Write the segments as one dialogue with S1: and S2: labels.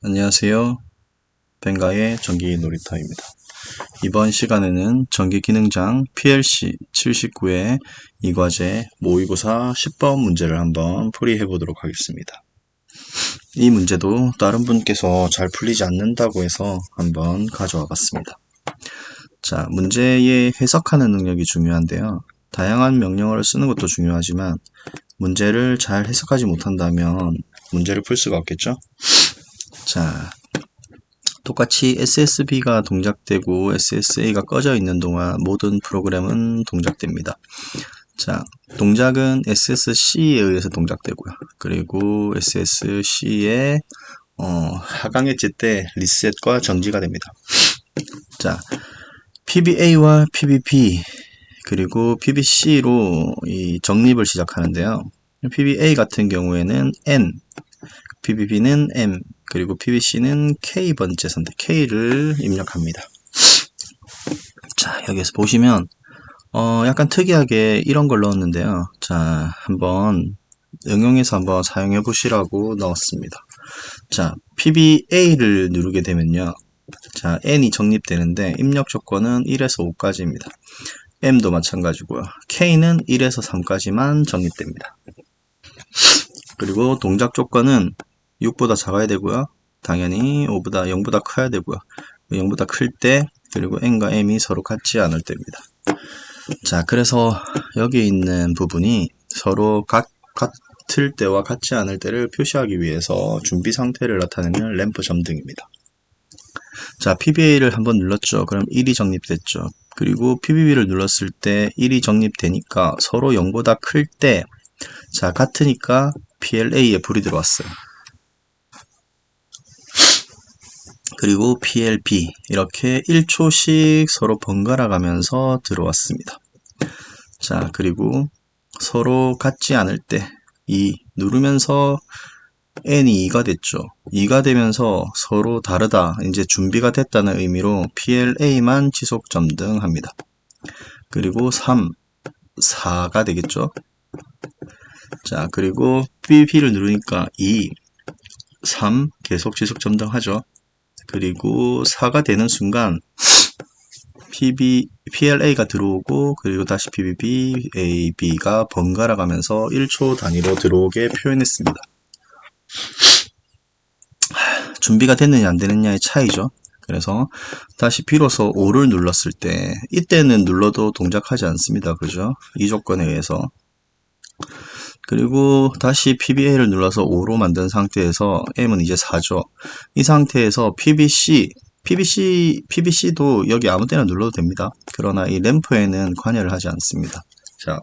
S1: 안녕하세요. 벵가의 전기 놀이터입니다. 이번 시간에는 전기기능장 PLC 79의 이 과제 모의고사 10번 문제를 한번 풀이해 보도록 하겠습니다. 이 문제도 다른 분께서 잘 풀리지 않는다고 해서 한번 가져와 봤습니다. 자, 문제의 해석하는 능력이 중요한데요. 다양한 명령어를 쓰는 것도 중요하지만 문제를 잘 해석하지 못한다면 문제를 풀 수가 없겠죠? 자, 똑같이 SSB가 동작되고 SSA가 꺼져 있는 동안 모든 프로그램은 동작됩니다. 자, 동작은 SSC에 의해서 동작되고요. 그리고 SSC의 하강했을 때 리셋과 정지가 됩니다. 자, PBA와 PBB 그리고 PBC로 이 정립을 시작하는데요. PBA 같은 경우에는 N, PBB는 M, 그리고 PBC는 K번째 선택, K를 입력합니다. 자, 여기서 보시면 약간 특이하게 이런 걸 넣었는데요. 자, 한번 응용해서 한번 사용해 보시라고 넣었습니다. 자, PBA를 누르게 되면요. 자, N이 정립되는데 입력 조건은 1에서 5까지입니다. M도 마찬가지고요. K는 1에서 3까지만 정립됩니다. 그리고 동작 조건은 6보다 작아야 되고요. 당연히 0보다 커야 되고요. 0보다 클 때, 그리고 N과 M이 서로 같지 않을 때입니다. 자, 그래서 여기 있는 부분이 서로 같을 때와 같지 않을 때를 표시하기 위해서 준비 상태를 나타내는 램프 점등입니다. 자, PBA를 한번 눌렀죠. 그럼 1이 정립됐죠. 그리고 PBB를 눌렀을 때 1이 정립되니까 서로 0보다 클 때, 자, 같으니까 PLA에 불이 들어왔어요. 그리고 PLB 이렇게 1초씩 서로 번갈아 가면서 들어왔습니다. 자, 그리고 서로 같지 않을 때 2 누르면서 N이 2가 됐죠. 2가 되면서 서로 다르다, 이제 준비가 됐다는 의미로 PLA만 지속 점등합니다. 그리고 3, 4가 되겠죠. 자, 그리고 PB를 누르니까 2, 3 계속 지속 점등하죠. 그리고 4가 되는 순간 PLA가 들어오고, 그리고 다시 PBB, AB가 번갈아 가면서 1초 단위로 들어오게 표현했습니다. 준비가 됐느냐 안 되느냐의 차이죠. 그래서 다시 비로소 5를 눌렀을 때, 이때는 눌러도 동작하지 않습니다. 그죠? 이 조건에 의해서. 그리고 다시 PBA를 눌러서 5로 만든 상태에서 M은 이제 4죠. 이 상태에서 PBC도 여기 아무 때나 눌러도 됩니다. 그러나 이 램프에는 관여를 하지 않습니다. 자,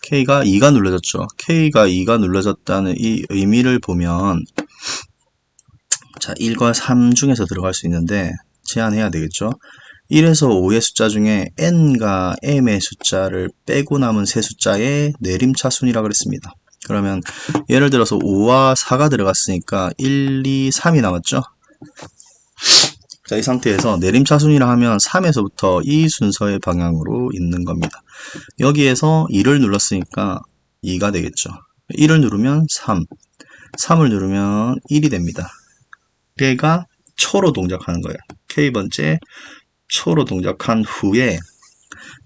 S1: K가 2가 눌러졌죠. K가 2가 눌러졌다는 이 의미를 보면, 자, 1과 3 중에서 들어갈 수 있는데 제한해야 되겠죠. 1에서 5의 숫자 중에 N과 M의 숫자를 빼고 남은 세 숫자의 내림차순이라고 그랬습니다. 그러면 예를 들어서 5와 4가 들어갔으니까 1, 2, 3이 남았죠. 자, 이 상태에서 내림차순이라 하면 3에서부터 이 순서의 방향으로 있는 겁니다. 여기에서 2를 눌렀으니까 2가 되겠죠. 1을 누르면 3, 3을 누르면 1이 됩니다. 얘가 초로 동작하는 거예요. K번째 초로 동작한 후에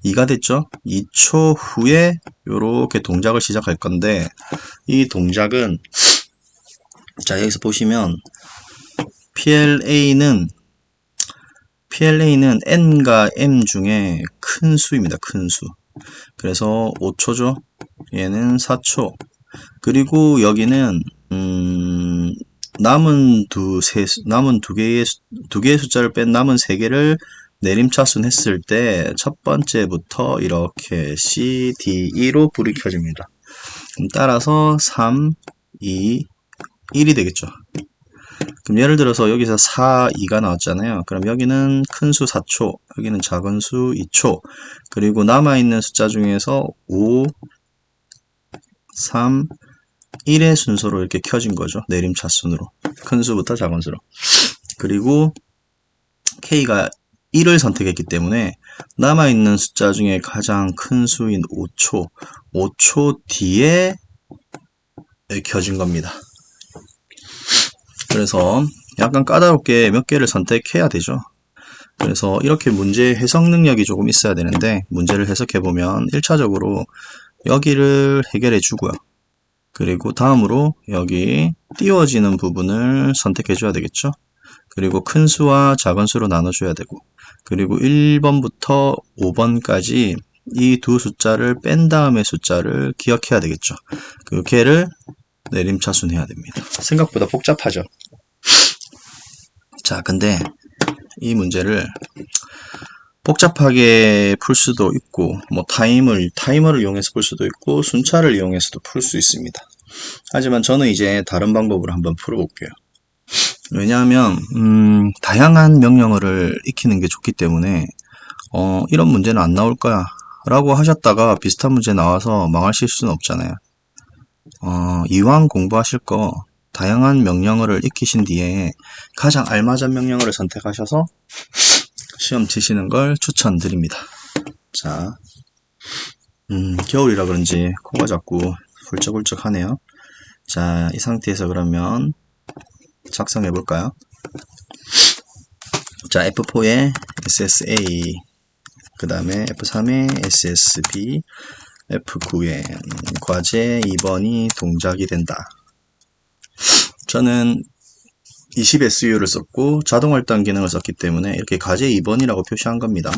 S1: 2가 됐죠. 2초 후에 이렇게 동작을 시작할 건데, 이 동작은, 자, 여기서 보시면 PLA는 N과 M 중에 큰 수입니다. 큰 수. 그래서 5초죠. 얘는 4초. 그리고 여기는 남은 두 개의 숫자를 뺀 남은 세 개를 내림차순 했을 때 첫 번째부터 이렇게 C, D, E로 불이 켜집니다. 그럼 따라서 3, 2, 1이 되겠죠. 그럼 예를 들어서 여기서 4, 2가 나왔잖아요. 그럼 여기는 큰 수 4초, 여기는 작은 수 2초, 그리고 남아있는 숫자 중에서 5, 3, 1의 순서로 이렇게 켜진 거죠. 내림차순으로. 큰 수부터 작은 수로. 그리고 K가 1을 선택했기 때문에 남아있는 숫자 중에 가장 큰 수인 5초 뒤에 켜진 겁니다. 그래서 약간 까다롭게 몇 개를 선택해야 되죠. 그래서 이렇게 문제 해석 능력이 조금 있어야 되는데, 문제를 해석해 보면 1차적으로 여기를 해결해 주고요. 그리고 다음으로 여기 띄워지는 부분을 선택해 줘야 되겠죠. 그리고 큰 수와 작은 수로 나눠줘야 되고, 그리고 1번부터 5번까지 이 두 숫자를 뺀 다음에 숫자를 기억해야 되겠죠. 그 걔를 내림차순해야 됩니다. 생각보다 복잡하죠. 자, 근데 이 문제를 복잡하게 풀 수도 있고, 뭐 타이머를 이용해서 풀 수도 있고, 순차를 이용해서도 풀 수 있습니다. 하지만 저는 이제 다른 방법으로 한번 풀어볼게요. 왜냐하면 다양한 명령어를 익히는 게 좋기 때문에 이런 문제는 안 나올 거야 라고 하셨다가 비슷한 문제 나와서 망하실 수는 없잖아요. 이왕 공부하실 거 다양한 명령어를 익히신 뒤에 가장 알맞은 명령어를 선택하셔서 시험 치시는 걸 추천드립니다. 자, 겨울이라 그런지 코가 자꾸 훌쩍훌쩍 하네요. 자, 이 상태에서 그러면 작성해 볼까요? 자, F4에 SSA, 그 다음에 F3에 SSB, F9에 과제 2번이 동작이 된다. 저는 20SU를 썼고 자동할당 기능을 썼기 때문에 이렇게 과제 2번이라고 표시한 겁니다.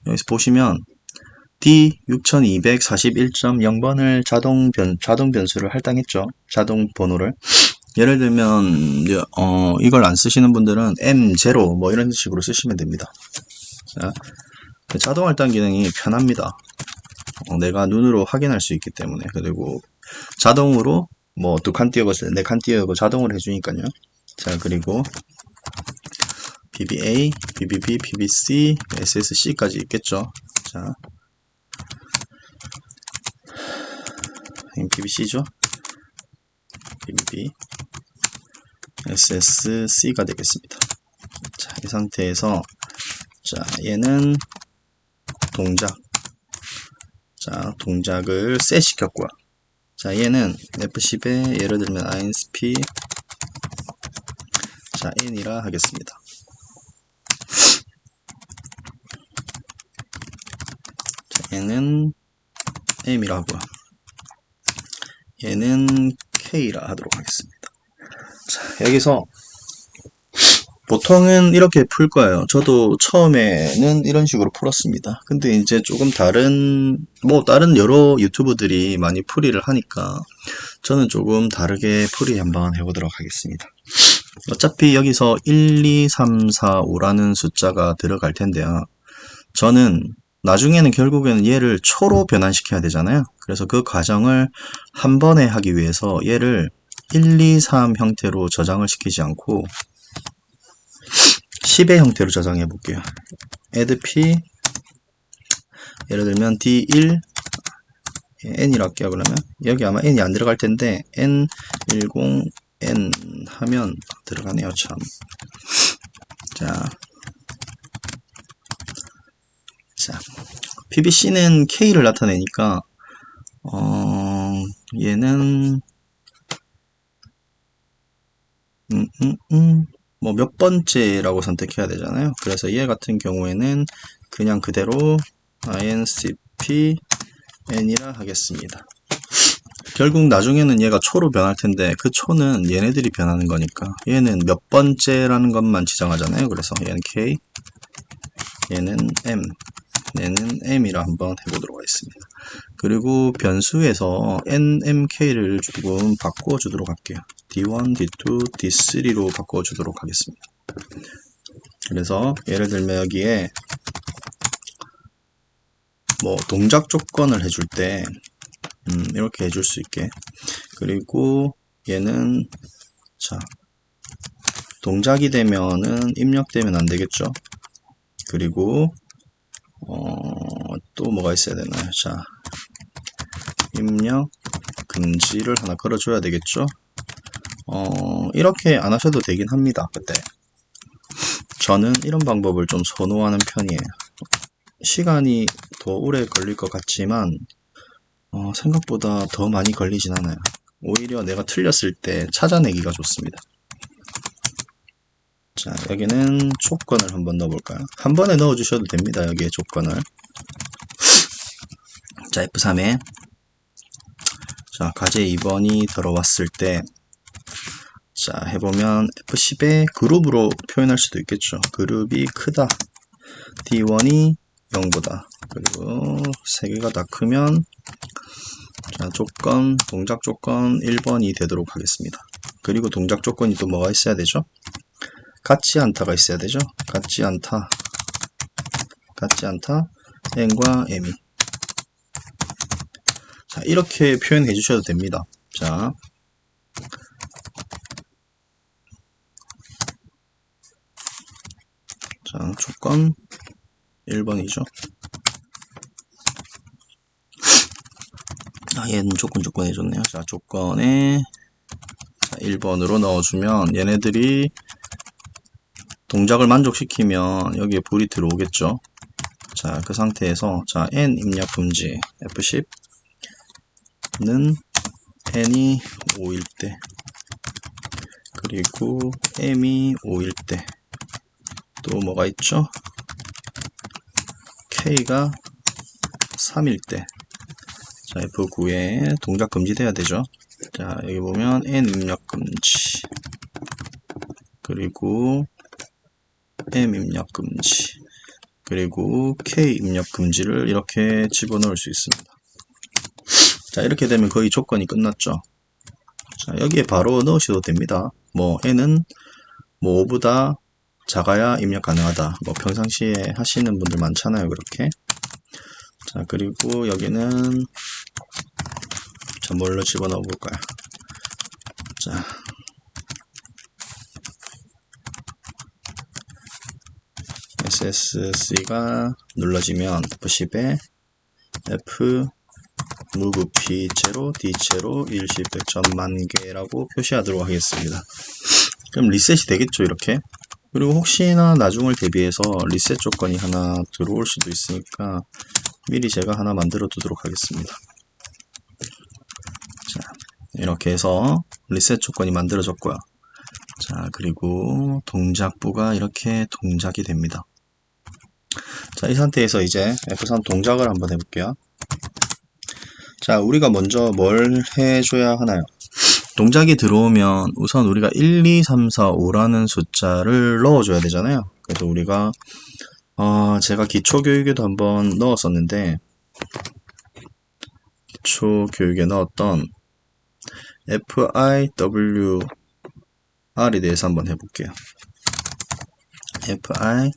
S1: 여기서 보시면 D6241.0번을 자동 변수를 할당했죠. 자동 번호를. 예를 들면 이걸 안 쓰시는 분들은 M0 뭐 이런 식으로 쓰시면 됩니다. 자, 자동 할당 기능이 편합니다. 내가 눈으로 확인할 수 있기 때문에. 그리고 자동으로 뭐 2칸 띄우고 4칸 띄우고 자동으로 해주니까요. 자, 그리고 BBA, BBB, BBC, SSC까지 있겠죠. 자, BBC죠. BBB, SSC가 되겠습니다. 자, 이 상태에서 자, 얘는 동작. 자, 동작을 셋 시켰고요. 자, 얘는 F10에 예를 들면 INSP 자, N이라 하겠습니다. 자, 얘는 M이라 하고요. 얘는 K라 하도록 하겠습니다. 자, 여기서 보통은 이렇게 풀 거예요. 저도 처음에는 이런 식으로 풀었습니다. 근데 이제 조금 다른 여러 유튜브들이 많이 풀이를 하니까 저는 조금 다르게 풀이 한번 해보도록 하겠습니다. 어차피 여기서 1, 2, 3, 4, 5라는 숫자가 들어갈 텐데요. 저는 나중에는 결국에는 얘를 초로 변환시켜야 되잖아요. 그래서 그 과정을 한 번에 하기 위해서 얘를 1, 2, 3 형태로 저장을 시키지 않고 10의 형태로 저장해 볼게요. add p 예를 들면 d1 n이라고 할게요. 그러면 여기 아마 n이 안 들어갈 텐데 n10 n 하면 들어가네요. 참. 자, PBC는 K를 나타내니까 얘는 뭐 몇 번째라고 선택해야 되잖아요. 그래서 얘 같은 경우에는 그냥 그대로 INCP N이라 하겠습니다. 결국 나중에는 얘가 초로 변할 텐데 그 초는 얘네들이 변하는 거니까 얘는 몇 번째라는 것만 지정하잖아요. 그래서 얘는 K, 얘는 M, 얘는 M이라 한번 해보도록 하겠습니다. 그리고 변수에서 NMK를 조금 바꿔주도록 할게요. D1, D2, D3로 바꿔주도록 하겠습니다. 그래서 예를 들면 여기에 뭐 동작 조건을 해줄 때 이렇게 해줄 수 있게. 그리고 얘는 자 동작이 되면은 입력되면 안 되겠죠. 그리고 또 뭐가 있어야 되나요? 자, 입력 금지를 하나 걸어줘야 되겠죠. 이렇게 안 하셔도 되긴 합니다. 그때 저는 이런 방법을 좀 선호하는 편이에요. 시간이 더 오래 걸릴 것 같지만 생각보다 더 많이 걸리진 않아요. 오히려 내가 틀렸을 때 찾아내기가 좋습니다. 자, 여기는 조건을 한번 넣어볼까요? 한 번에 넣어주셔도 됩니다. 여기에 조건을. 자, F3에 자, 과제 2번이 들어왔을 때 자, 해보면 F10에 그룹으로 표현할 수도 있겠죠. 그룹이 크다. D1이 0보다. 그리고 3개가 다 크면 자, 조건, 동작 조건 1번이 되도록 하겠습니다. 그리고 동작 조건이 또 뭐가 있어야 되죠? 같지 않다가 있어야 되죠. 같지 않다. n과 m이. 자, 이렇게 표현해 주셔도 됩니다. 자, 조건 1번이죠. 얘는 조건 해줬네요. 자, 조건에 1번으로 넣어주면 얘네들이 동작을 만족시키면 여기에 불이 들어오겠죠. 자, 그 상태에서 자, n 입력 금지 F10는 n이 5일 때 그리고 m이 5일 때 또 뭐가 있죠? k가 3일 때 자, F9에 동작 금지돼야 되죠. 자, 여기 보면 n 입력 금지 그리고 m 입력 금지 그리고 k 입력 금지를 이렇게 집어넣을 수 있습니다. 자, 이렇게 되면 거의 조건이 끝났죠. 자, 여기에 바로 넣으셔도 됩니다. 뭐 n은 뭐 5보다 작아야 입력 가능하다. 뭐 평상시에 하시는 분들 많잖아요. 그렇게. 자, 그리고 여기는 자, 뭘로 집어넣어 볼까요? 자, SSC가 눌러지면 F10에 F move P 제로 D 제로 일시 100점 만개라고 표시하도록 하겠습니다. 그럼 리셋이 되겠죠, 이렇게. 그리고 혹시나 나중을 대비해서 리셋 조건이 하나 들어올 수도 있으니까 미리 제가 하나 만들어 두도록 하겠습니다. 자, 이렇게 해서 리셋 조건이 만들어졌고요. 자, 그리고 동작부가 이렇게 동작이 됩니다. 자, 이 상태에서 이제 F3 동작을 한번 해볼게요. 자, 우리가 먼저 뭘 해줘야 하나요? 동작이 들어오면 우선 우리가 1, 2, 3, 4, 5라는 숫자를 넣어줘야 되잖아요. 그래서 우리가 제가 기초교육에도 한번 넣었었는데 기초교육에 넣었던 FIWR에 대해서 한번 해볼게요. FIWR.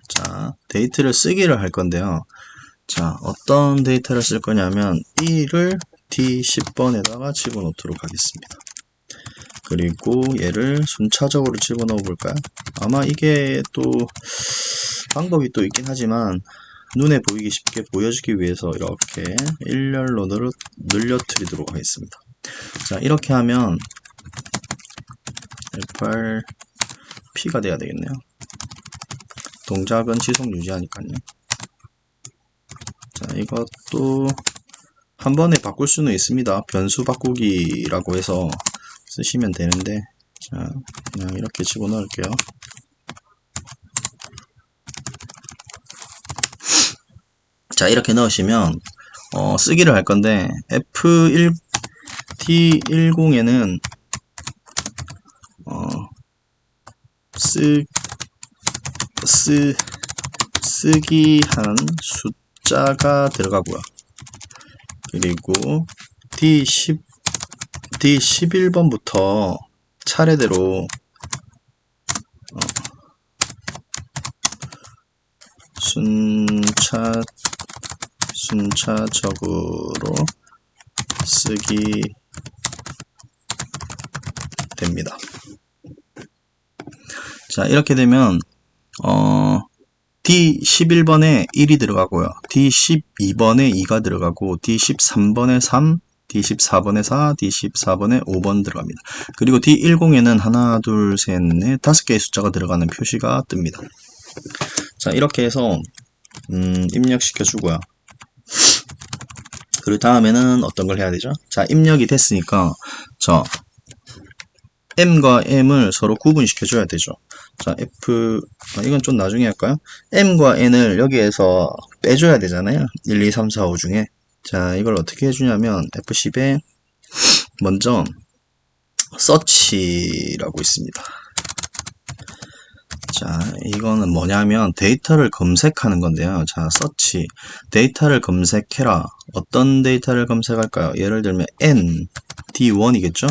S1: 자, 데이터를 쓰기를 할 건데요. 자, 어떤 데이터를 쓸 거냐면 1을 D10번에다가 집어넣도록 하겠습니다. 그리고 얘를 순차적으로 집어넣어 볼까요? 아마 이게 또 방법이 또 있긴 하지만 눈에 보이기 쉽게 보여주기 위해서 이렇게 일렬로 늘려뜨리도록 하겠습니다. 자, 이렇게 하면 FRP가 돼야 되겠네요. 동작은 지속 유지하니까요. 자, 이것도 한 번에 바꿀 수는 있습니다. 변수 바꾸기라고 해서 쓰시면 되는데, 자, 그냥 이렇게 집어넣을게요. 자, 이렇게 넣으시면 쓰기를 할 건데 T10에는 쓰기 한 숫자가 들어가고요. 그리고 D11번부터 차례대로 순차적으로 쓰기 됩니다. 자, 이렇게 되면 D11번에 1이 들어가고요. D12번에 2가 들어가고 D13번에 3, D14번에 4, D14번에 5번 들어갑니다. 그리고 D10에는 하나, 둘, 셋, 넷, 5개의 숫자가 들어가는 표시가 뜹니다. 자, 이렇게 해서 입력시켜 주고요. 그리고 다음에는 어떤 걸 해야 되죠? 자, 입력이 됐으니까 m과 m을 서로 구분시켜 줘야 되죠. 자, 이건 좀 나중에 할까요? m과 n을 여기에서 빼줘야 되잖아요. 1, 2, 3, 4, 5 중에. 자, 이걸 어떻게 해주냐면 F10에 먼저 search라고 있습니다. 자, 이거는 뭐냐면 데이터를 검색하는 건데요. 자, search, 데이터를 검색해라. 어떤 데이터를 검색할까요? 예를 들면 n, d1이겠죠?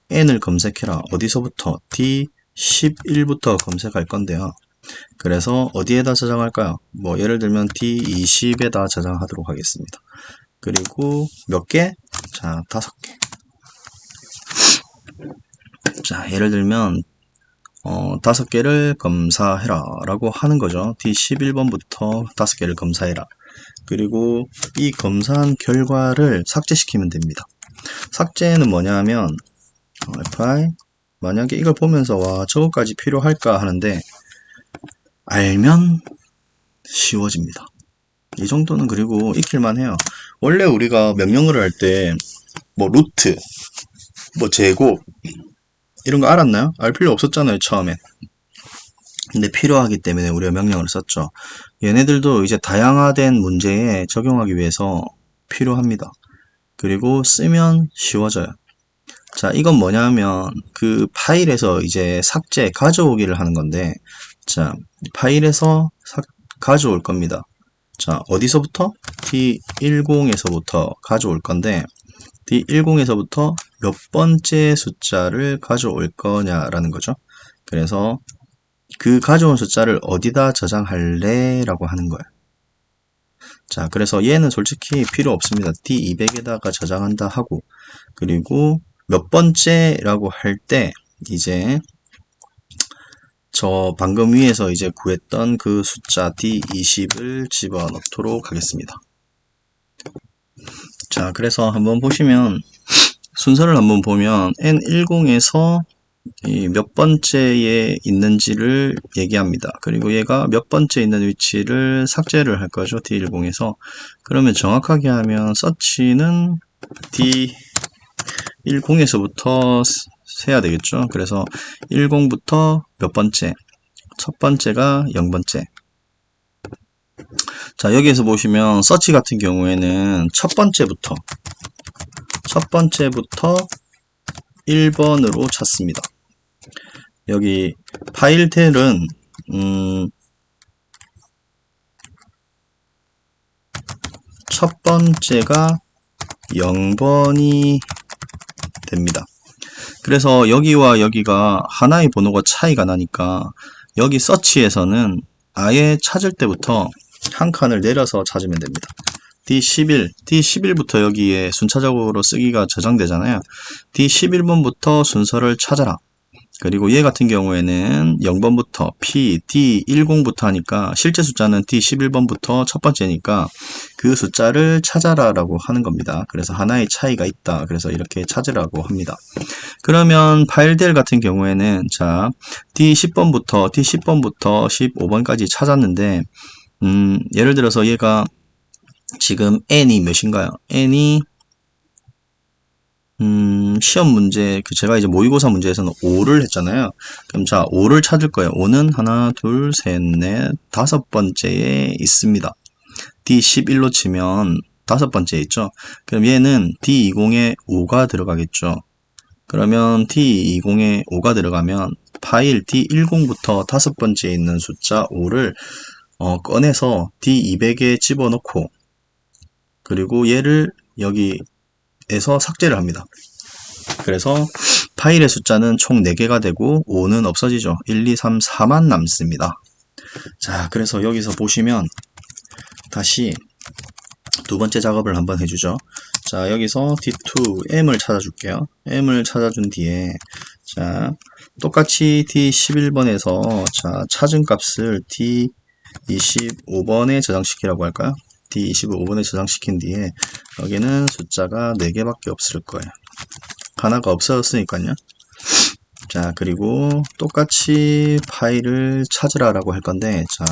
S1: n을 검색해라. 어디서부터? d11부터 검색할 건데요. 그래서 어디에다 저장할까요? 뭐 예를 들면 d20에다 저장하도록 하겠습니다. 그리고 몇 개? 자, 5개. 자, 예를 들면 5개를 검사해라 라고 하는 거죠. D11번부터 5개를 검사해라. 그리고 이 검사한 결과를 삭제시키면 됩니다. 삭제는 뭐냐 하면 fi 만약에 이걸 보면서 와 저것까지 필요할까 하는데 알면 쉬워집니다. 이 정도는 그리고 익힐만 해요. 원래 우리가 명령어를 할 때 뭐 루트, 뭐 제곱 이런 거 알았나요? 알 필요 없었잖아요, 처음엔. 근데 필요하기 때문에 우리가 명령어를 썼죠. 얘네들도 이제 다양화된 문제에 적용하기 위해서 필요합니다. 그리고 쓰면 쉬워져요. 자, 이건 뭐냐면 그 파일에서 이제 삭제, 가져오기를 하는 건데, 자, 파일에서 가져올 겁니다. 자, 어디서부터? D10에서부터 가져올 건데, D10에서부터 몇 번째 숫자를 가져올 거냐라는 거죠. 그래서 그 가져온 숫자를 어디다 저장할래? 라고 하는 거예요. 자, 그래서 얘는 솔직히 필요 없습니다. D200에다가 저장한다 하고, 그리고 몇 번째라고 할 때, 이제 저 방금 위에서 이제 구했던 그 숫자 D20을 집어넣도록 하겠습니다. 자, 그래서 한번 보시면 순서를 한번 보면 N10에서 몇 번째에 있는지를 얘기합니다. 그리고 얘가 몇 번째 있는 위치를 삭제를 할 거죠. D10에서. 그러면 정확하게 하면 search는 D10에서부터 세야 되겠죠. 그래서 10부터 몇 번째? 첫 번째가 0번째. 자, 여기에서 보시면 search 같은 경우에는 첫 번째부터 1번으로 찾습니다. 여기 파일텔은 첫 번째가 0번이 됩니다. 그래서 여기와 여기가 하나의 번호가 차이가 나니까 여기 search에서는 아예 찾을 때부터 한 칸을 내려서 찾으면 됩니다. D11부터 여기에 순차적으로 쓰기가 저장되잖아요. D11번부터 순서를 찾아라. 그리고 얘 같은 경우에는 0번부터 D10부터 하니까 실제 숫자는 D11번부터 첫 번째니까 그 숫자를 찾아라 라고 하는 겁니다. 그래서 하나의 차이가 있다. 그래서 이렇게 찾으라고 합니다. 그러면 파일델 같은 경우에는 자 D10번부터 15번까지 찾았는데 예를 들어서 얘가 지금 n이 몇인가요? n이 시험 문제, 제가 이제 모의고사 문제에서는 5를 했잖아요. 그럼 자, 5를 찾을 거예요. 5는 하나, 둘, 셋, 넷, 5번째에 있습니다. D11로 치면 5번째에 있죠. 그럼 얘는 D20에 5가 들어가겠죠. 그러면 D20에 5가 들어가면 파일 D10부터 5번째에 있는 숫자 5를 꺼내서 D200에 집어넣고 그리고 얘를 여기에서 삭제를 합니다. 그래서 파일의 숫자는 총 4개가 되고 5는 없어지죠. 1, 2, 3, 4만 남습니다. 자, 그래서 여기서 보시면 다시 두 번째 작업을 한번 해주죠. 자, 여기서 D2, M을 찾아줄게요. M을 찾아준 뒤에 자, 똑같이 D11번에서 자, 찾은 값을 D25번에 저장시키라고 할까요? D25번에 저장시킨 뒤에 여기는 숫자가 4개밖에 없을 거예요. 하나가 없어졌으니까요. 자, 그리고 똑같이 파일을 찾으라고 할 건데 자,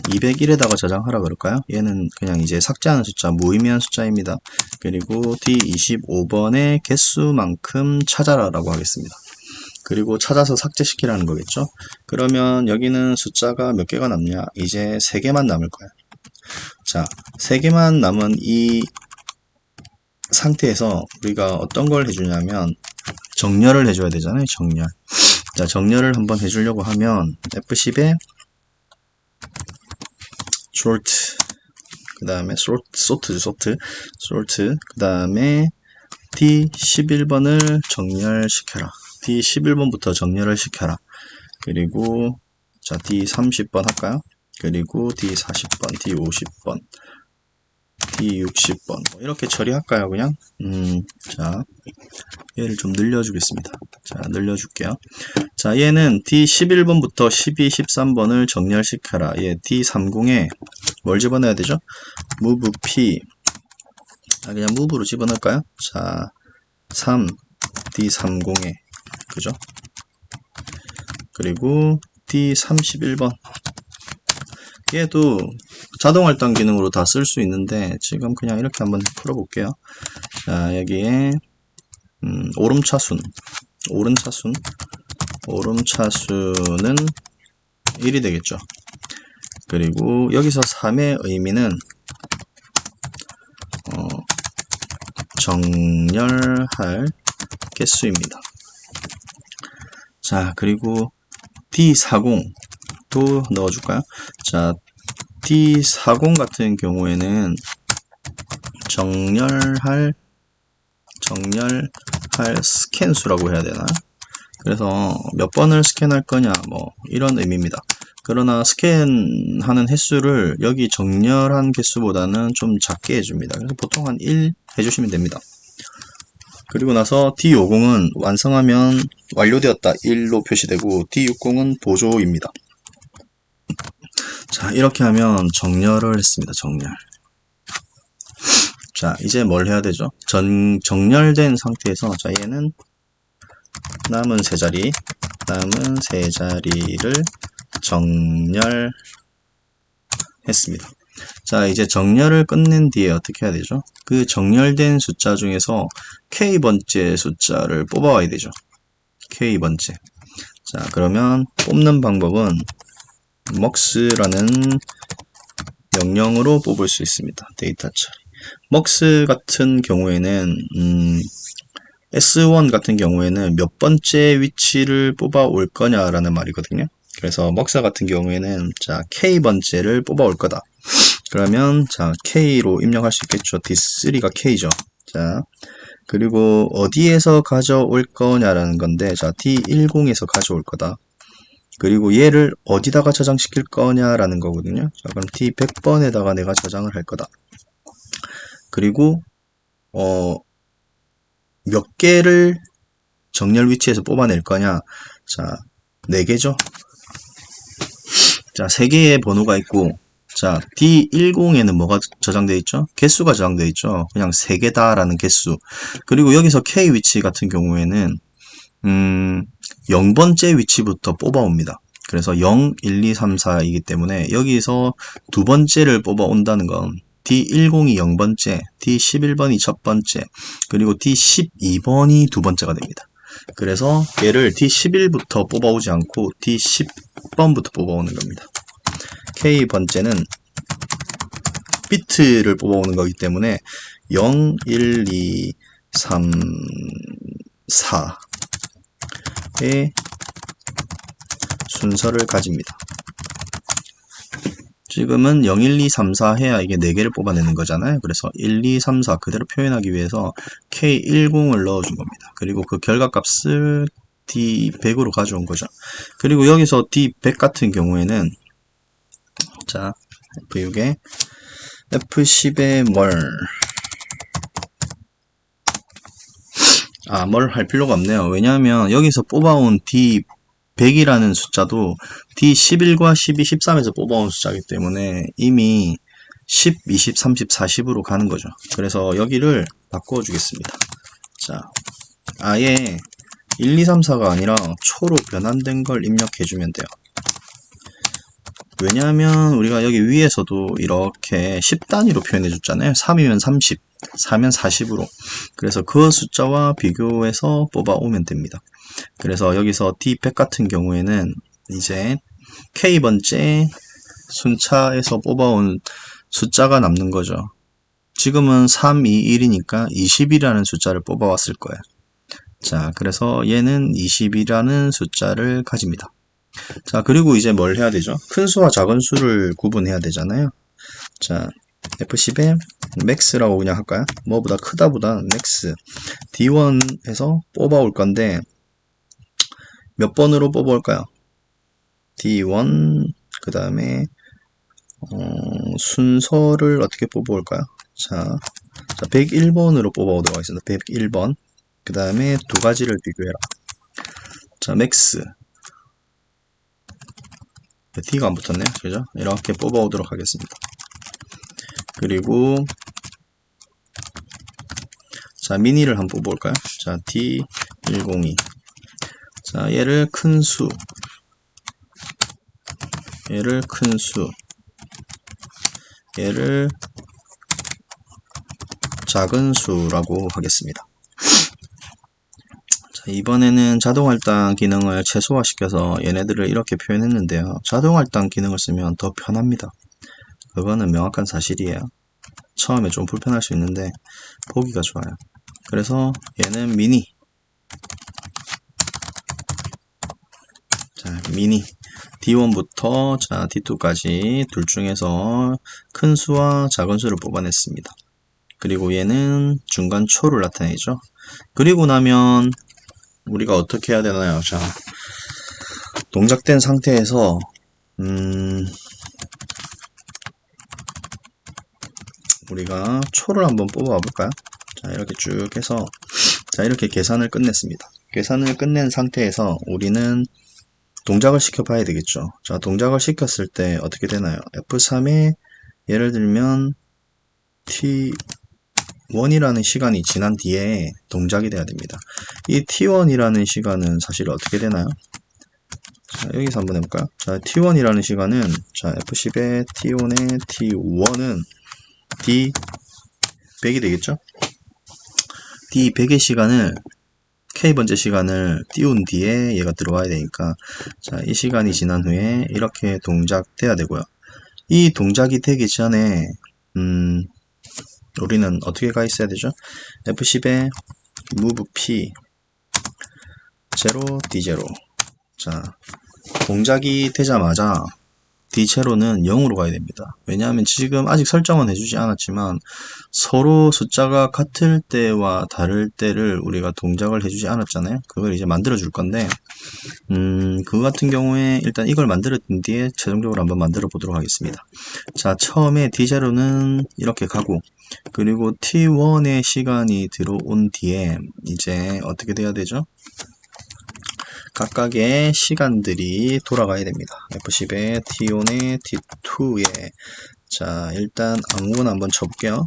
S1: 201에다가 저장하라 그럴까요? 얘는 그냥 이제 삭제하는 숫자, 무의미한 숫자입니다. 그리고 D25번의 개수만큼 찾아라 라고 하겠습니다. 그리고 찾아서 삭제시키라는 거겠죠. 그러면 여기는 숫자가 몇 개가 남냐? 이제 3개만 남을 거야. 자, 3개만 남은 이 상태에서 우리가 어떤 걸 해주냐면 정렬을 해줘야 되잖아요. 정렬. 자, 정렬을 한번 해주려고 하면 F10에 sort, 그 다음에 sort, 그 다음에 D11번을 정렬시켜라. D11번부터 정렬을 시켜라. 그리고 자, D30번 할까요? 그리고 D40번, D50번, D60번 뭐 이렇게 처리할까요? 그냥 자, 얘를 좀 늘려주겠습니다. 자, 늘려줄게요. 자, 얘는 D11번부터 12, 13번을 정렬시켜라. 얘 D30에 뭘 집어넣어야 되죠? move P. 그냥 move로 집어넣을까요? 자, 3, D30에 그죠? 그리고 D31번. 얘도 자동 할당 기능으로 다 쓸 수 있는데 지금 그냥 이렇게 한번 풀어볼게요. 자, 여기에 오름차순, 오름차순은 1이 되겠죠. 그리고 여기서 3의 의미는 정렬할 개수입니다. 자, 그리고 D40도 넣어줄까요? 자, D40 같은 경우에는 정렬할 스캔 수라고 해야 되나? 그래서 몇 번을 스캔할 거냐, 뭐, 이런 의미입니다. 그러나 스캔하는 횟수를 여기 정렬한 개수보다는 좀 작게 해줍니다. 그래서 보통 한 1 해주시면 됩니다. 그리고 나서 D50은 완성하면 완료되었다 1로 표시되고 D60은 보조입니다. 자, 이렇게 하면 정렬을 했습니다. 정렬. 자, 이제 뭘 해야 되죠? 정렬된 상태에서 자, 얘는 남은 세 자리를 정렬했습니다. 자, 이제 정렬을 끝낸 뒤에 어떻게 해야 되죠? 그 정렬된 숫자 중에서 K번째 숫자를 뽑아와야 되죠. K번째. 자, 그러면 뽑는 방법은 MUX라는 명령으로 뽑을 수 있습니다. 데이터 처리. MUX 같은 경우에는 S1 같은 경우에는 몇 번째 위치를 뽑아올 거냐라는 말이거든요. 그래서 MUX 같은 경우에는 자, K번째를 뽑아올 거다. 그러면 자, K로 입력할 수 있겠죠. D3가 K죠. 자, 그리고 어디에서 가져올 거냐라는 건데 자, D10에서 가져올 거다. 그리고 얘를 어디다가 저장시킬 거냐라는 거거든요. 자, 그럼 D100번에다가 내가 저장을 할 거다. 그리고 몇 개를 정렬 위치에서 뽑아낼 거냐. 자, 4개죠. 자, 3개의 번호가 있고 자, D10에는 뭐가 저장되어 있죠? 개수가 저장되어 있죠. 그냥 3개다 라는 개수. 그리고 여기서 K 위치 같은 경우에는 0번째 위치부터 뽑아옵니다. 그래서 0, 1, 2, 3, 4이기 때문에 여기서 두 번째를 뽑아온다는 건 D10이 0번째, D11번이 첫 번째, 그리고 D12번이 두 번째가 됩니다. 그래서 얘를 D11부터 뽑아오지 않고 D10번부터 뽑아오는 겁니다. K번째는 비트를 뽑아오는 거기 때문에 0, 1, 2, 3, 4의 순서를 가집니다. 지금은 0, 1, 2, 3, 4 해야 이게 4개를 뽑아내는 거잖아요. 그래서 1, 2, 3, 4 그대로 표현하기 위해서 K10을 넣어준 겁니다. 그리고 그 결과값을 D100으로 가져온 거죠. 그리고 여기서 D100 같은 경우에는 자, F6에 F10에 뭘 할 필요가 없네요. 왜냐하면 여기서 뽑아온 D100이라는 숫자도 D11과 12, 13에서 뽑아온 숫자이기 때문에 이미 10, 20, 30, 40으로 가는 거죠. 그래서 여기를 바꿔 주겠습니다. 자, 아예 1, 2, 3, 4가 아니라 초로 변환된 걸 입력해 주면 돼요. 왜냐하면 우리가 여기 위에서도 이렇게 10단위로 표현해 줬잖아요. 3이면 30, 4면 40으로. 그래서 그 숫자와 비교해서 뽑아오면 됩니다. 그래서 여기서 D100 같은 경우에는 이제 K번째 순차에서 뽑아온 숫자가 남는 거죠. 지금은 3, 2, 1이니까 20이라는 숫자를 뽑아왔을 거예요. 자, 그래서 얘는 20이라는 숫자를 가집니다. 자, 그리고 이제 뭘 해야 되죠? 큰 수와 작은 수를 구분해야 되잖아요. 자, F10에 max라고 그냥 할까요? 뭐보다 크다보다 max D1에서 뽑아올 건데 몇 번으로 뽑아올까요? D1 그 다음에 순서를 어떻게 뽑아올까요? 자 101번으로 뽑아오도록 하겠습니다. 101번 그 다음에 두 가지를 비교해라. 자 max D가 안 붙었네요. 그죠? 이렇게 뽑아오도록 하겠습니다. 그리고 자 미니를 한번 뽑아볼까요? 자 D102 자 얘를 큰수 얘를 큰수 얘를 작은 수라고 하겠습니다. 자, 이번에는 자동할당 기능을 최소화시켜서 얘네들을 이렇게 표현했는데요. 자동할당 기능을 쓰면 더 편합니다. 그거는 명확한 사실이에요. 처음에 좀 불편할 수 있는데 보기가 좋아요. 그래서 얘는 미니 자 미니 D1부터 자 D2까지 둘 중에서 큰 수와 작은 수를 뽑아냈습니다. 그리고 얘는 중간 초를 나타내죠. 그리고 나면 우리가 어떻게 해야 되나요? 자 동작된 상태에서 우리가 초를 한번 뽑아 볼까요? 자 이렇게 쭉 해서 자 이렇게 계산을 끝냈습니다. 계산을 끝낸 상태에서 우리는 동작을 시켜 봐야 되겠죠. 자 동작을 시켰을 때 어떻게 되나요? F3에 예를 들면 T1이라는 시간이 지난 뒤에 동작이 돼야 됩니다. 이 T1이라는 시간은 사실 어떻게 되나요? 자 여기서 한번 해볼까요? 자 T1이라는 시간은 자 F10에 T1의 T1은 D100이 되겠죠? D100의 시간을 K번째 시간을 띄운 뒤에 얘가 들어와야 되니까 자, 이 시간이 지난 후에 이렇게 동작돼야 되고요. 이 동작이 되기 전에 우리는 어떻게 가 있어야 되죠? F10에 move P 0 D0 자 동작이 되자마자 D0는 0으로 가야 됩니다. 왜냐하면 지금 아직 설정은 해주지 않았지만 서로 숫자가 같을 때와 다를 때를 우리가 동작을 해주지 않았잖아요. 그걸 이제 만들어 줄 건데 그거 같은 경우에 일단 이걸 만들었던 뒤에 최종적으로 한번 만들어 보도록 하겠습니다. 자 처음에 D0는 이렇게 가고 그리고 T1의 시간이 들어온 뒤에 이제 어떻게 돼야 되죠? 각각의 시간들이 돌아가야 됩니다. F10에 T1에 T2에 자 일단 아무거나 한번 쳐볼게요.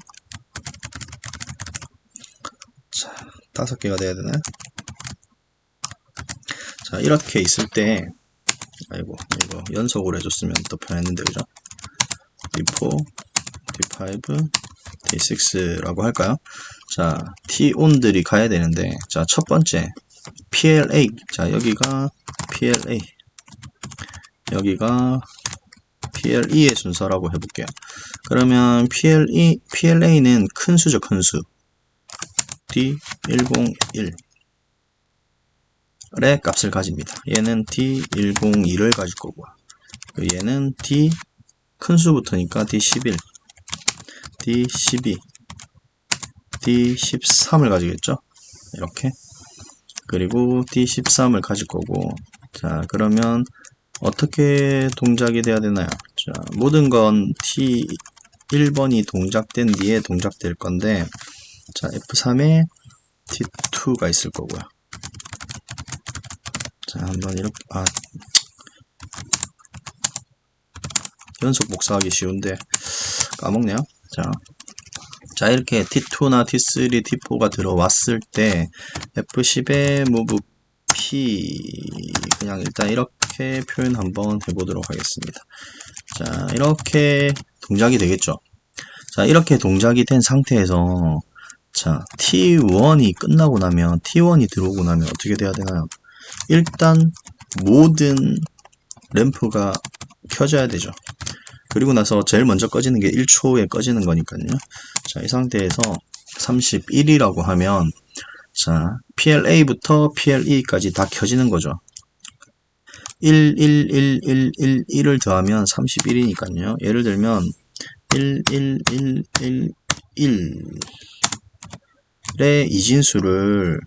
S1: 자 5개가 돼야 되나요? 자 이렇게 있을 때 아이고 이거 연속으로 해줬으면 더 편했는데 그죠? D4 D5 D6라고 할까요? 자 T-on들이 가야 되는데 자 첫 번째 PLA 자 여기가 PLA 여기가 PLE의 순서라고 해볼게요. 그러면 PLA는 큰 수죠. 큰 수 D101의 값을 가집니다. 얘는 D102를 가질 거고 얘는 D 큰 수부터니까 D11 D12 D13을 가지겠죠. 이렇게 그리고 D13을 가질 거고 자 그러면 어떻게 동작이 돼야 되나요? 자 모든 건 T1번이 동작된 뒤에 동작될 건데 자 F3에 T2가 있을 거고요. 자 한번 이렇게 연속 복사하기 쉬운데 까먹네요. 자 이렇게 T2나 T3, T4가 들어왔을 때 F10에 move P 그냥 일단 이렇게 표현 한번 해보도록 하겠습니다. 자, 이렇게 동작이 되겠죠. 자, 이렇게 동작이 된 상태에서 자, T1이 끝나고 나면, T1이 들어오고 나면 어떻게 돼야 되나요? 일단 모든 램프가 켜져야 되죠. 그리고 나서 제일 먼저 꺼지는 게 1초에 꺼지는 거니까요. 자, 이 상태에서 31이라고 하면 자, PLA부터 PLE까지 다 켜지는 거죠. 1, 1, 1, 1, 1, 1을 더하면 31이니까요. 예를 들면 1, 1, 1, 1, 1의 이진수를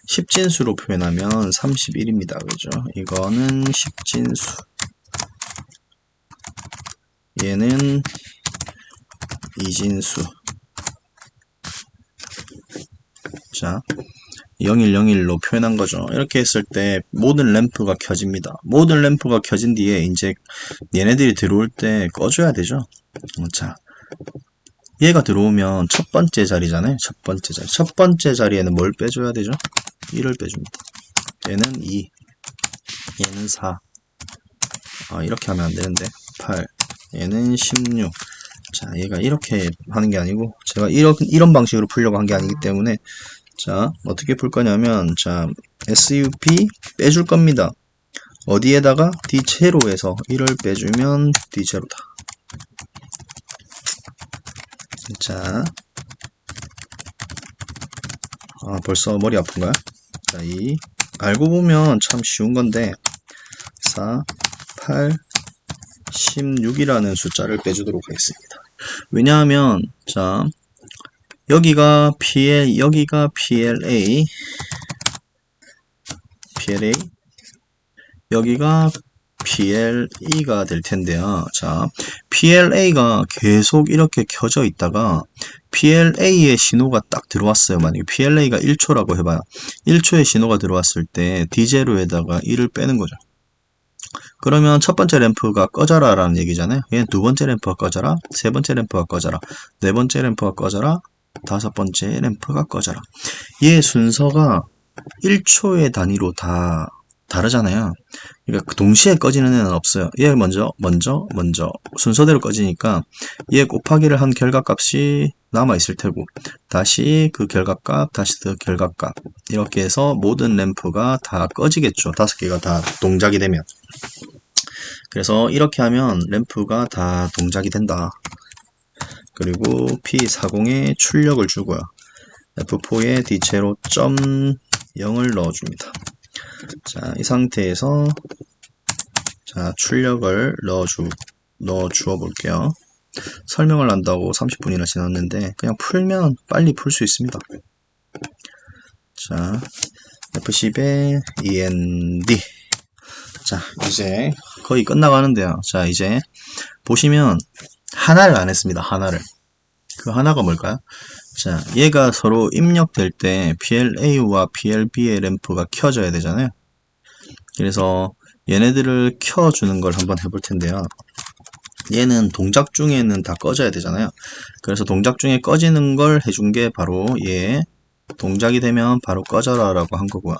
S1: 10진수로 표현하면 31입니다. 그죠? 이거는 10진수. 얘는 이진수. 자, 0101로 표현한 거죠. 이렇게 했을 때 모든 램프가 켜집니다. 모든 램프가 켜진 뒤에 이제 얘네들이 들어올 때 꺼줘야 되죠. 자, 얘가 들어오면 첫 번째 자리잖아요. 첫 번째 자리. 첫 번째 자리에는 뭘 빼줘야 되죠? 1을 빼줍니다. 얘는 2, 얘는 4. 이렇게 하면 안 되는데 8, 얘는 16. 자, 얘가 이렇게 하는 게 아니고 제가 이런 방식으로 풀려고 한 게 아니기 때문에 자, 어떻게 풀 거냐면 자, SUP 빼줄 겁니다. 어디에다가? D0에서 1을 빼주면 D0다. 자, 벌써 머리 아픈가요? 자, 알고 보면 참 쉬운 건데 4, 8, 16이라는 숫자를 빼주도록 하겠습니다. 왜냐하면 자, 여기가 PL, 여기가 PLA, 여기가 PLE가 될 텐데요. 자, PLA가 계속 이렇게 켜져 있다가 PLA의 신호가 딱 들어왔어요. 만약에 PLA가 1초라고 해봐요. 1초의 신호가 들어왔을 때 D0에다가 1을 빼는 거죠. 그러면 첫 번째 램프가 꺼져라 라는 얘기잖아요. 얘는 두 번째 램프가 꺼져라, 세 번째 램프가 꺼져라, 네 번째 램프가 꺼져라, 다섯 번째 램프가 꺼져라. 얘 순서가 1초의 단위로 다 다르잖아요. 그러니까 동시에 꺼지는 애는 없어요. 얘 먼저 순서대로 꺼지니까 얘 곱하기를 한 결과값이 남아 있을 테고 다시 그 결과값, 다시 그 결과값 이렇게 해서 모든 램프가 다 꺼지겠죠. 5개가 다 동작이 되면. 그래서 이렇게 하면 램프가 다 동작이 된다. 그리고 P40에 출력을 주고요. F4에 D0.0을 넣어줍니다. 자, 이 상태에서 자, 출력을 넣어주어 볼게요. 설명을 한다고 30분이나 지났는데 그냥 풀면 빨리 풀 수 있습니다. 자, F10에 END. 자, 이제 거의 끝나가는데요. 자, 이제 보시면 하나를 안 했습니다. 하나를. 그 하나가 뭘까요? 자, 얘가 서로 입력될 때 PLA와 PLB의 램프가 켜져야 되잖아요. 그래서 얘네들을 켜주는 걸 한번 해볼 텐데요. 얘는 동작 중에는 다 꺼져야 되잖아요. 그래서 동작 중에 꺼지는 걸 해준 게 바로 얘 동작이 되면 바로 꺼져라 라고 한 거고요.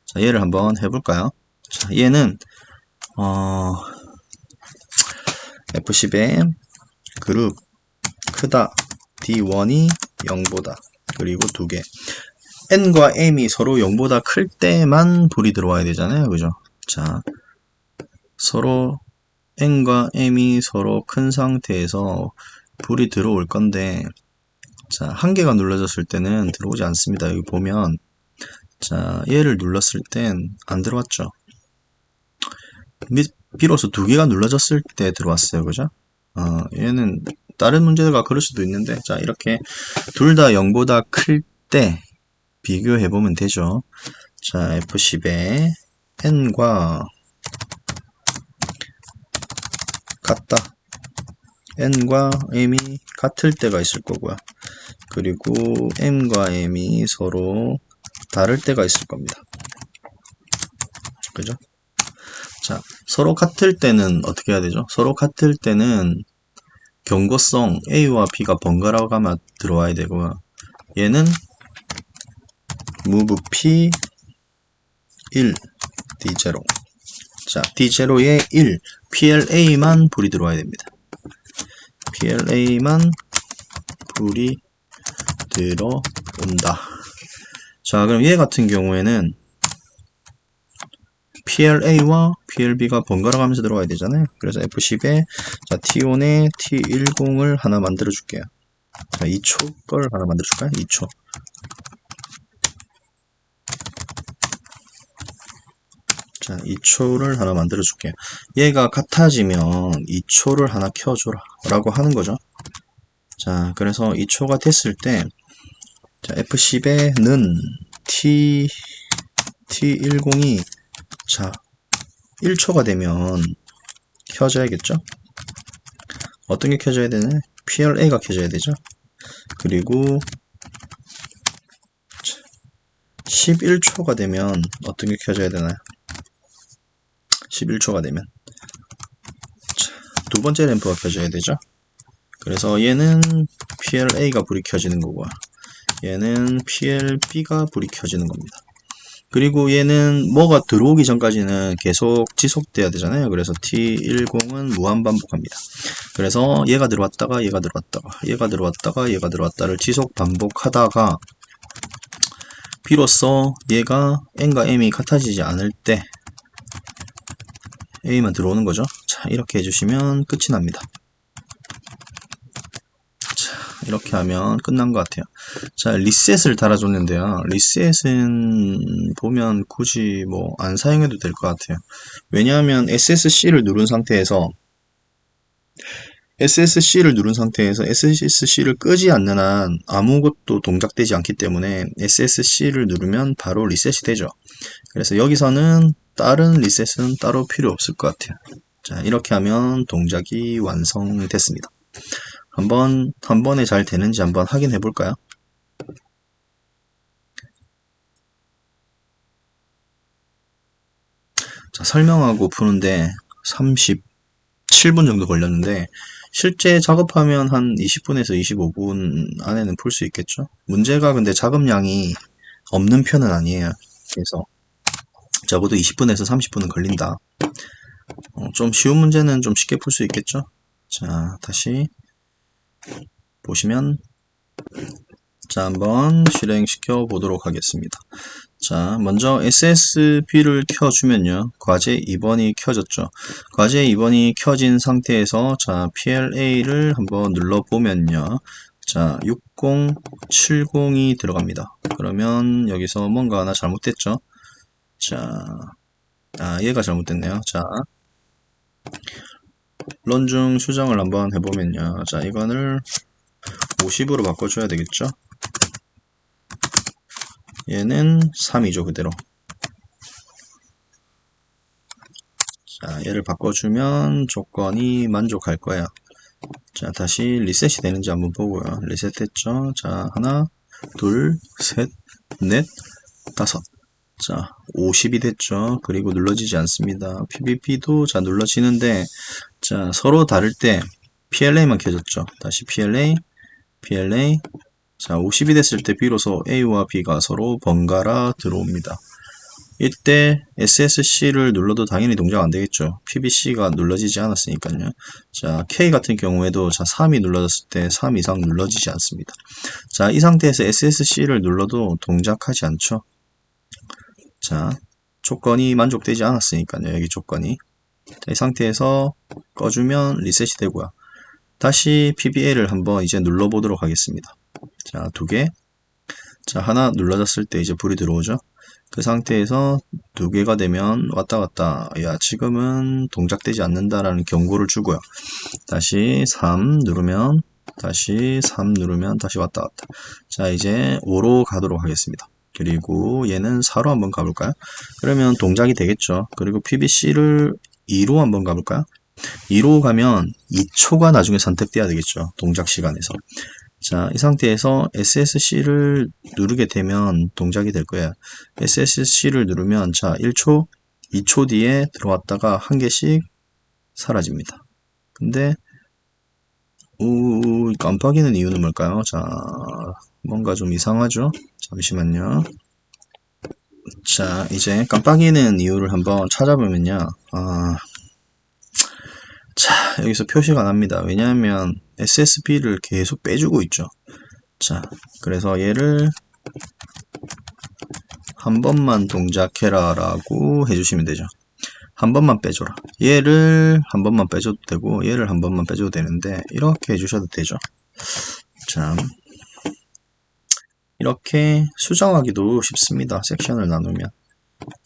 S1: 자, 얘를 한번 해볼까요? 자, 얘는 F10에 그룹 크다 D1이 0보다 그리고 2개 N과 M이 서로 0보다 클 때만 불이 들어와야 되잖아요. 그죠? 자, 서로 N과 M이 서로 큰 상태에서 불이 들어올 건데 자, 한 개가 눌러졌을 때는 들어오지 않습니다. 여기 보면 자, 얘를 눌렀을 땐 안 들어왔죠. 비로소 2개가 눌러졌을 때 들어왔어요. 그죠? 얘는 다른 문제가 그럴 수도 있는데 자, 이렇게 둘 다 0보다 클 때 비교해보면 되죠. 자, F10에 N과 같다. N과 M이 같을 때가 있을 거고요. 그리고 M과 M이 서로 다를 때가 있을 겁니다. 그죠? 자, 서로 같을 때는 어떻게 해야 되죠? 서로 같을 때는 경고성 A와 B가 번갈아 가며 들어와야 되고요. 얘는 move P 1 D0. 자, D0에 1, PLA만 불이 들어와야 됩니다. PLA만 불이 들어온다. 자, 그럼 얘 같은 경우에는 PLA와 PLB가 번갈아 가면서 들어가야 되잖아요. 그래서 F10에 자, T1에 T10을 하나 만들어 줄게요. 자, 2초 걸 하나 만들어 줄까요? 2초. 자, 2초를 하나 만들어 줄게요. 얘가 같아지면 2초를 하나 켜줘라 라고 하는 거죠. 자, 그래서 2초가 됐을 때 자, F10에는 T10이 자, 1초가 되면 켜져야겠죠? 어떤 게 켜져야 되나? PLA가 켜져야 되죠? 그리고 11초가 되면 어떤 게 켜져야 되나요? 11초가 되면 두 번째 램프가 켜져야 되죠? 그래서 얘는 PLA가 불이 켜지는 거고 얘는 PLB가 불이 켜지는 겁니다. 그리고 얘는 뭐가 들어오기 전까지는 계속 지속돼야 되잖아요. 그래서 T10은 무한 반복합니다. 그래서 얘가 들어왔다가 얘가 들어왔다가 얘가 들어왔다가 얘가 들어왔다를 지속 반복하다가 비로소 얘가 N과 M이 같아지지 않을 때 A만 들어오는 거죠. 자, 이렇게 해주시면 끝이 납니다. 자, 이렇게 하면 끝난 것 같아요. 자, 리셋을 달아줬는데요. 리셋은 보면 굳이 뭐 안 사용해도 될 것 같아요. 왜냐하면 SSC를 누른 상태에서 SSC를 끄지 않는 한 아무것도 동작되지 않기 때문에 SSC를 누르면 바로 리셋이 되죠. 그래서 여기서는 다른 리셋은 따로 필요 없을 것 같아요. 자, 이렇게 하면 동작이 완성됐습니다. 한 번에 잘 되는지 한번 확인해 볼까요? 자, 설명하고 푸는데 37분 정도 걸렸는데 실제 작업하면 한 20분에서 25분 안에는 풀 수 있겠죠? 문제가 근데 작업량이 없는 편은 아니에요. 그래서 적어도 20분에서 30분은 걸린다. 좀 쉬운 문제는 좀 쉽게 풀 수 있겠죠? 자, 다시 보시면 자, 한번 실행시켜 보도록 하겠습니다. 자, 먼저 SSB를 켜주면요. 과제 2번이 켜졌죠. 과제 2번이 켜진 상태에서 자, PLA를 한번 눌러보면요. 자, 6070이 들어갑니다. 그러면 여기서 뭔가 하나 잘못됐죠. 자, 얘가 잘못됐네요. 자, 런중 수정을 한번 해보면요. 자, 이거를 50으로 바꿔줘야 되겠죠. 얘는 3이죠, 그대로. 자, 얘를 바꿔주면 조건이 만족할 거예요. 자, 다시 리셋이 되는지 한번 보고요. 리셋했죠. 자, 하나, 둘, 셋, 넷, 다섯. 자, 50이 됐죠. 그리고 눌러지지 않습니다. PVP도 자, 눌러지는데, 자, 서로 다를 때 PLA만 켜졌죠. 다시 PLA, PLA. 자, 50이 됐을 때 비로소 A와 B가 서로 번갈아 들어옵니다. 이때 SSC를 눌러도 당연히 동작 안 되겠죠. PBC가 눌러지지 않았으니까요. 자, K 같은 경우에도 자, 3이 눌러졌을 때 3 이상 눌러지지 않습니다. 자, 이 상태에서 SSC를 눌러도 동작하지 않죠. 자, 조건이 만족되지 않았으니까요. 여기 조건이. 자, 이 상태에서 꺼주면 리셋이 되고요. 다시 PBA를 한번 이제 눌러보도록 하겠습니다. 자, 두 개. 자, 하나 눌러졌을 때 이제 불이 들어오죠. 그 상태에서 두 개가 되면 왔다 갔다 야 지금은 동작되지 않는다라는 경고를 주고요. 다시 3 누르면 다시 3 누르면 다시 왔다 갔다. 자, 이제 5로 가도록 하겠습니다. 그리고 얘는 4로 한번 가볼까요? 그러면 동작이 되겠죠. 그리고 PBC를 2로 한번 가볼까요? 2로 가면 2초가 나중에 선택돼야 되겠죠. 동작 시간에서. 자, 이 상태에서 SSC를 누르게 되면 동작이 될 거예요. SSC를 누르면 자, 1초, 2초 뒤에 들어왔다가 한 개씩 사라집니다. 근데 깜빡이는 이유는 뭘까요? 자, 뭔가 좀 이상하죠? 잠시만요. 자, 이제 깜빡이는 이유를 한번 찾아보면요. 자, 여기서 표시가 납니다. 왜냐하면 SSB를 계속 빼주고 있죠. 자, 그래서 얘를 한 번만 동작해라 라고 해주시면 되죠. 한 번만 빼줘라. 얘를 한 번만 빼줘도 되고 얘를 한 번만 빼줘도 되는데 이렇게 해주셔도 되죠. 자, 이렇게 수정하기도 쉽습니다. 섹션을 나누면.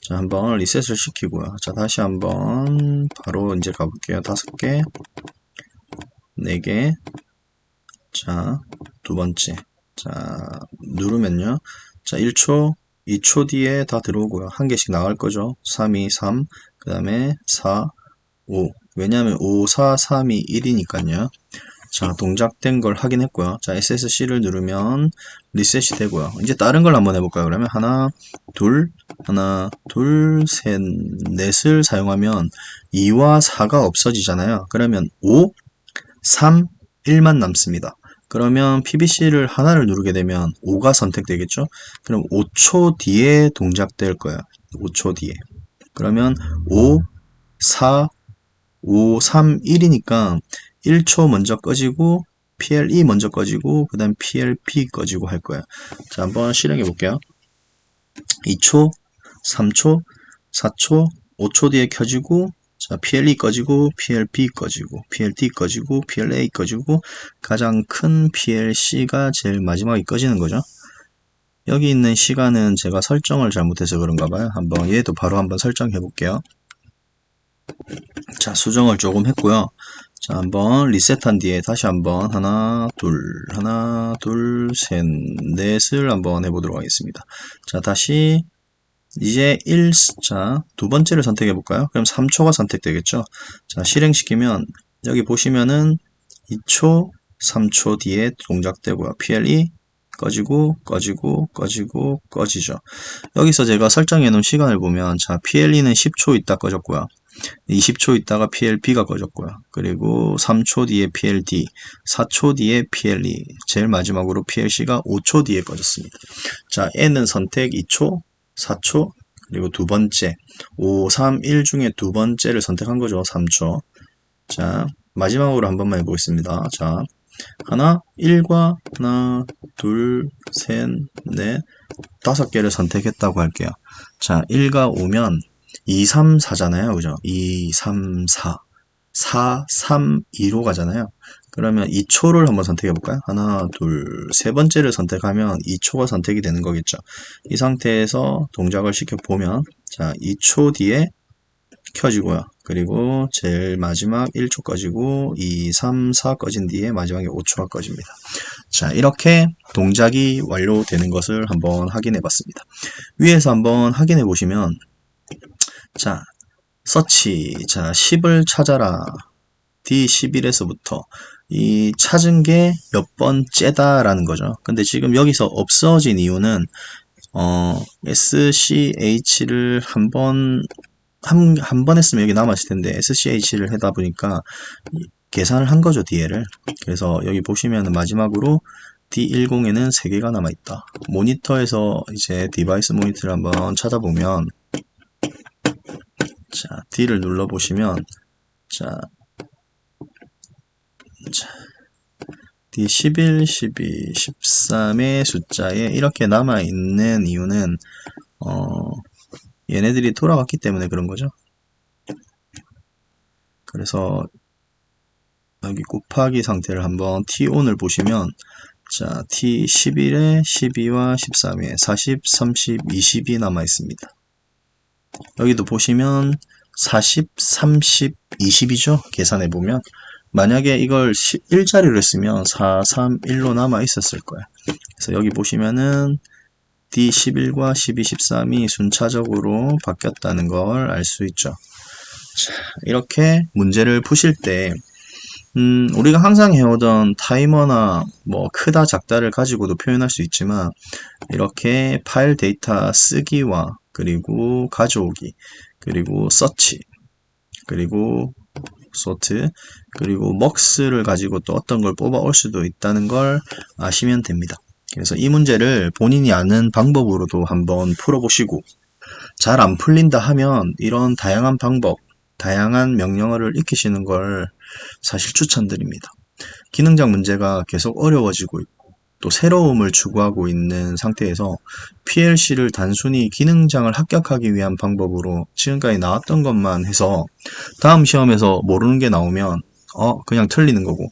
S1: 자, 한번 리셋을 시키고요. 자, 다시 한번 바로 이제 가볼게요. 5개, 4개. 자, 두 번째. 자, 누르면요. 자, 1초, 2초 뒤에 다 들어오고요. 한 개씩 나갈 거죠. 3, 2, 3. 그 다음에 4, 5. 왜냐하면 5, 4, 3, 2, 1이니까요. 자, 동작된 걸 확인했고요. 자, SSC를 누르면 리셋이 되고요. 이제 다른 걸 한번 해볼까요? 그러면 하나, 둘, 셋, 넷을 사용하면 2와 4가 없어지잖아요. 그러면 5, 3, 1만 남습니다. 그러면 PBC를 하나를 누르게 되면 5가 선택되겠죠? 그럼 5초 뒤에 동작될 거예요. 5초 뒤에. 그러면 5, 4, 5, 3, 1이니까 1초 먼저 꺼지고 PLE 먼저 꺼지고 그 다음 PLP 꺼지고 할 거예요. 자, 한번 실행해 볼게요. 2초, 3초, 4초, 5초 뒤에 켜지고 자, PLE 꺼지고 PLP 꺼지고 PLT 꺼지고 PLA 꺼지고 가장 큰 PLC가 제일 마지막에 꺼지는 거죠. 여기 있는 시간은 제가 설정을 잘못해서 그런가 봐요. 한번 얘도 바로 한번 설정해 볼게요. 자, 수정을 조금 했고요. 자, 한번 리셋한 뒤에 다시 한번 하나, 둘, 셋, 넷을 한번 해보도록 하겠습니다. 자, 다시 이제 1자 두 번째를 선택해 볼까요? 그럼 3초가 선택되겠죠? 자, 실행시키면 여기 보시면은 2초, 3초 뒤에 동작되고요. PLE 꺼지고 꺼지죠. 여기서 제가 설정해 놓은 시간을 보면 자, PLE는 10초 있다 꺼졌고요. 20초 있다가 PLP가 꺼졌고요. 그리고 3초 뒤에 PLD, 4초 뒤에 PLE, 제일 마지막으로 PLC가 5초 뒤에 꺼졌습니다. 자, N은 선택 2초, 4초, 그리고 두 번째 5, 3, 1 중에 두 번째를 선택한 거죠. 3초. 자, 마지막으로 한 번만 해보겠습니다. 자, 하나, 1과 하나, 둘, 셋, 넷, 5개를 선택했다고 할게요. 자, 1가 오면 2, 3, 4잖아요. 그죠? 2, 3, 4. 4, 3, 2로 가잖아요. 그러면 2초를 한번 선택해 볼까요? 하나, 둘, 세 번째를 선택하면 2초가 선택이 되는 거겠죠. 이 상태에서 동작을 시켜보면, 자, 2초 뒤에 켜지고요. 그리고 제일 마지막 1초 꺼지고 2, 3, 4 꺼진 뒤에 마지막에 5초가 꺼집니다. 자, 이렇게 동작이 완료되는 것을 한번 확인해 봤습니다. 위에서 한번 확인해 보시면 자, 서치, 자, 10을 찾아라. D11에서부터 이 찾은 게 몇 번째다라는 거죠. 근데 지금 여기서 없어진 이유는 SCH를 한 번 했으면 여기 남았을 텐데 SCH를 하다 보니까 계산을 한 거죠, DL을. 그래서 여기 보시면 마지막으로 D10에는 3개가 남아있다. 모니터에서 이제 디바이스 모니터를 한번 찾아보면 자, D를 눌러보시면 자, D11, 12, 13의 숫자에 이렇게 남아있는 이유는 얘네들이 돌아갔기 때문에 그런 거죠. 그래서 여기 곱하기 상태를 한번 T-ON을 보시면 자, T11에 12와 13에 40, 30, 20이 남아있습니다. 여기도 보시면 40, 30, 20이죠. 계산해보면 만약에 이걸 1자리로 했으면 4, 3, 1로 남아 있었을 거예요. 그래서 여기 보시면은 D11과 12, 13이 순차적으로 바뀌었다는 걸 알 수 있죠. 자, 이렇게 문제를 푸실 때 우리가 항상 해오던 타이머나 뭐 크다 작다를 가지고도 표현할 수 있지만 이렇게 파일 데이터 쓰기와 그리고 가져오기 그리고 서치 그리고 소트 그리고 먹스를 가지고 또 어떤 걸 뽑아올 수도 있다는 걸 아시면 됩니다. 그래서 이 문제를 본인이 아는 방법으로도 한번 풀어보시고 잘 안 풀린다 하면 이런 다양한 방법, 다양한 명령어를 익히시는 걸 사실 추천드립니다. 기능장 문제가 계속 어려워지고 있고 또 새로움을 추구하고 있는 상태에서 PLC를 단순히 기능장을 합격하기 위한 방법으로 지금까지 나왔던 것만 해서 다음 시험에서 모르는 게 나오면 그냥 틀리는 거고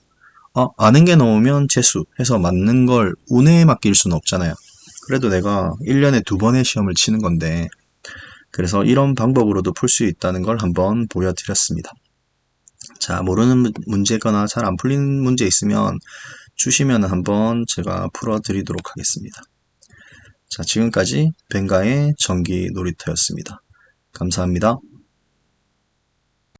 S1: 아는 게 나오면 재수 해서 맞는 걸 운에 맡길 수는 없잖아요. 그래도 내가 1년에 2번의 시험을 치는 건데 그래서 이런 방법으로도 풀 수 있다는 걸 한번 보여드렸습니다. 자, 모르는 문제거나 잘 안 풀린 문제 있으면 주시면 한번 제가 풀어드리도록 하겠습니다. 자, 지금까지 벵가의 전기 놀이터였습니다. 감사합니다.